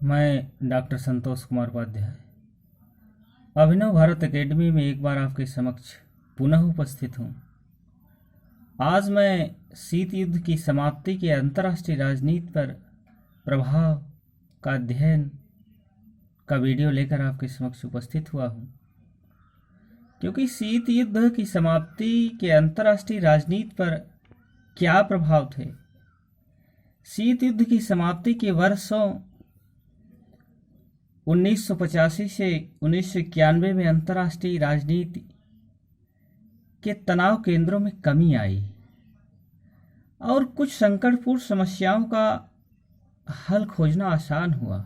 मैं डॉक्टर संतोष कुमार उपाध्याय अभिनव भारत एकेडमी में एक बार आपके समक्ष पुनः उपस्थित हूँ। आज मैं शीत युद्ध की समाप्ति के अंतर्राष्ट्रीय राजनीति पर प्रभाव का अध्ययन का वीडियो लेकर आपके समक्ष उपस्थित हुआ हूँ, क्योंकि शीत युद्ध की समाप्ति के अंतर्राष्ट्रीय राजनीति पर क्या प्रभाव थे। शीत युद्ध की समाप्ति के वर्षों 1985 से 1991 में अंतर्राष्ट्रीय राजनीति के तनाव केंद्रों में कमी आई और कुछ संकटपूर्ण समस्याओं का हल खोजना आसान हुआ।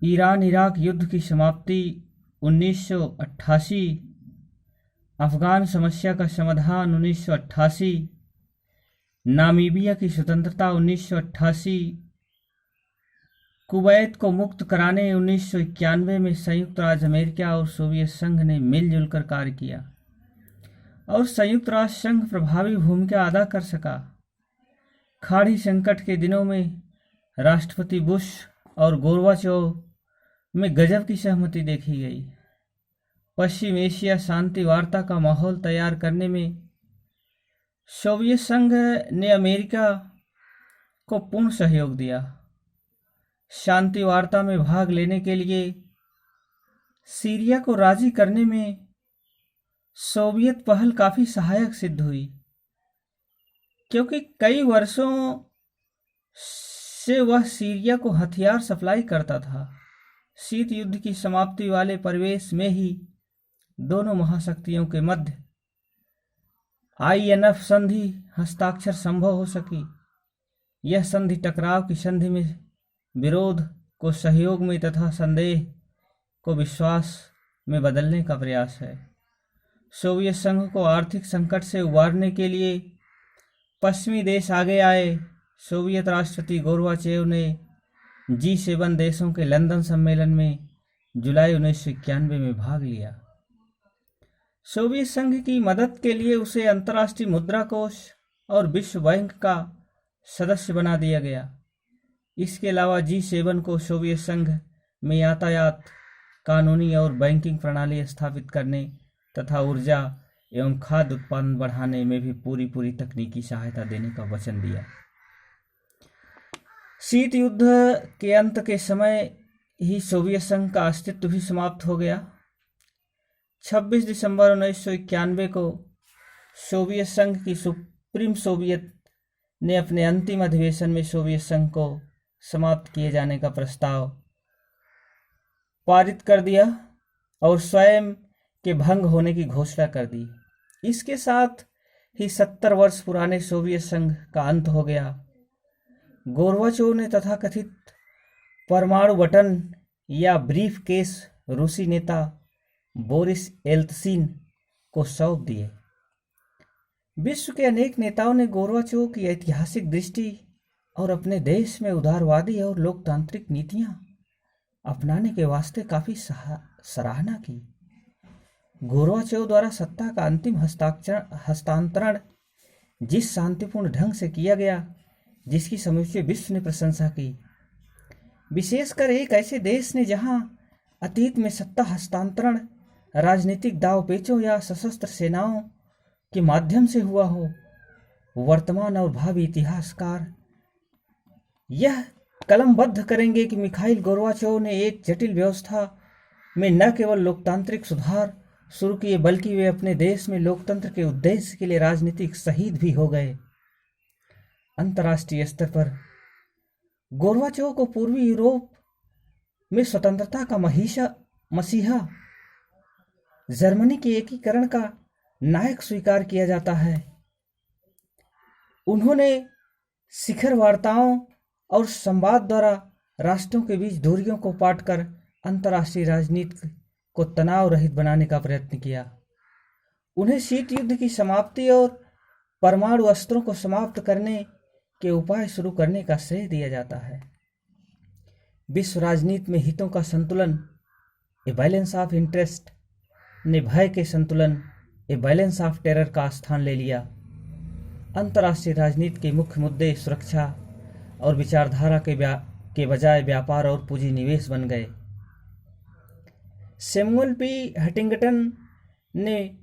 ईरान इराक युद्ध की समाप्ति 1988, अफगान समस्या का समाधान 1988, नामीबिया की स्वतंत्रता 1988, कुवैत को मुक्त कराने 1991 में संयुक्त राज्य अमेरिका और सोवियत संघ ने मिलजुल कर कार्य किया और संयुक्त राष्ट्र संघ प्रभावी भूमिका अदा कर सका। खाड़ी संकट के दिनों में राष्ट्रपति बुश और गोर्बाचोव में गजब की सहमति देखी गई। पश्चिम एशिया शांति वार्ता का माहौल तैयार करने में सोवियत संघ ने अमेरिका को पूर्ण सहयोग दिया। शांति वार्ता में भाग लेने के लिए सीरिया को राजी करने में सोवियत पहल काफी सहायक सिद्ध हुई, क्योंकि कई वर्षों से वह सीरिया को हथियार सप्लाई करता था। शीत युद्ध की समाप्ति वाले परिवेश में ही दोनों महाशक्तियों के मध्य INF संधि हस्ताक्षर संभव हो सकी। यह संधि टकराव की संधि में विरोध को सहयोग में तथा संदेह को विश्वास में बदलने का प्रयास है। सोवियत संघ को आर्थिक संकट से उबारने के लिए पश्चिमी देश आगे आए। सोवियत राष्ट्रपति गोर्बाचेव ने G7 देशों के लंदन सम्मेलन में जुलाई 1991 में भाग लिया। सोवियत संघ की मदद के लिए उसे अंतर्राष्ट्रीय मुद्रा कोष और विश्व बैंक का सदस्य बना दिया गया। इसके अलावा G7 को सोवियत संघ में यातायात, कानूनी और बैंकिंग प्रणाली स्थापित करने तथा ऊर्जा एवं खाद्य उत्पादन बढ़ाने में भी पूरी तकनीकी सहायता देने का वचन दिया। शीत युद्ध के अंत के समय ही सोवियत संघ का अस्तित्व भी समाप्त हो गया। 26 दिसंबर 1991 को सोवियत संघ की सुप्रीम सोवियत ने अपने अंतिम अधिवेशन में सोवियत संघ को समाप्त किए जाने का प्रस्ताव पारित कर दिया और स्वयं के भंग होने की घोषणा कर दी। इसके साथ ही 70 वर्ष पुराने सोवियत संघ का अंत हो गया। गोर्बाचोव ने तथाकथित परमाणु बटन या ब्रीफ केस रूसी नेता बोरिस येल्त्सिन को सौंप दिए। विश्व के अनेक नेताओं ने गोर्बाचोव की ऐतिहासिक दृष्टि और अपने देश में उदारवादी और लोकतांत्रिक नीतियां अपनाने के वास्ते काफी सराहना की। गोर्बाचोव द्वारा सत्ता का अंतिम हस्तांतरण जिस शांतिपूर्ण ढंग से किया गया, जिसकी समूचे विश्व ने प्रशंसा की, विशेषकर एक ऐसे देश ने जहां अतीत में सत्ता हस्तांतरण राजनीतिक दांवपेचों या सशस्त्र सेनाओं के माध्यम से हुआ हो, वर्तमान और भावी इतिहासकार यह कलमबद्ध करेंगे कि मिखाइल गोर्बाचोव ने एक जटिल व्यवस्था में न केवल लोकतांत्रिक सुधार शुरू किए, बल्कि वे अपने देश में लोकतंत्र के उद्देश्य के लिए राजनीतिक शहीद भी हो गए। अंतर्राष्ट्रीय स्तर पर गोर्बाचोव को पूर्वी यूरोप में स्वतंत्रता का मसीहा, जर्मनी के एकीकरण का नायक स्वीकार किया जाता है। उन्होंने शिखर वार्ताओं और संवाद द्वारा राष्ट्रों के बीच दूरियों को पाटकर अंतर्राष्ट्रीय राजनीति को तनाव रहित बनाने का प्रयत्न किया। उन्हें शीत युद्ध की समाप्ति और परमाणु अस्त्रों को समाप्त करने के उपाय शुरू करने का श्रेय दिया जाता है। विश्व राजनीति में हितों का संतुलन, ए बैलेंस ऑफ इंटरेस्ट, ने भय के संतुलन, ए बैलेंस ऑफ टेरर का स्थान ले लिया। अंतर्राष्ट्रीय राजनीति के मुख्य मुद्दे सुरक्षा और विचारधारा के के बजाय व्यापार और पूंजी निवेश बन गए। सैमुअल पी हंटिंगटन ने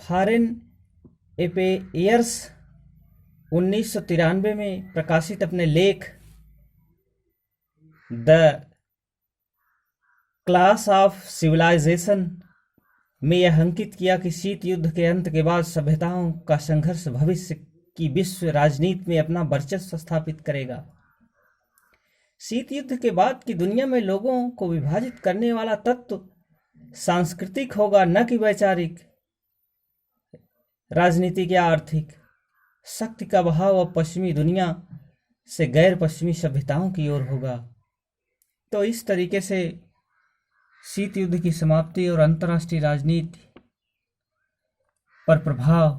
फॉरेन अफेयर्स 1993 में प्रकाशित अपने लेख द क्लास ऑफ सिविलाइजेशन में यह अंकित किया कि शीत युद्ध के अंत के बाद सभ्यताओं का संघर्ष भविष्य की विश्व राजनीति में अपना वर्चस्व स्थापित करेगा। शीत युद्ध के बाद की दुनिया में लोगों को विभाजित करने वाला तत्व सांस्कृतिक होगा, न कि वैचारिक, राजनीतिक या आर्थिक। शक्ति का बहाव अब पश्चिमी दुनिया से गैर पश्चिमी सभ्यताओं की ओर होगा। तो इस तरीके से शीत युद्ध की समाप्ति और अंतर्राष्ट्रीय राजनीति पर प्रभाव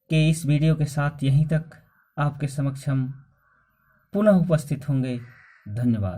के इस वीडियो के साथ यहीं तक आपके समक्ष हम पुनः उपस्थित होंगे। धन्यवाद।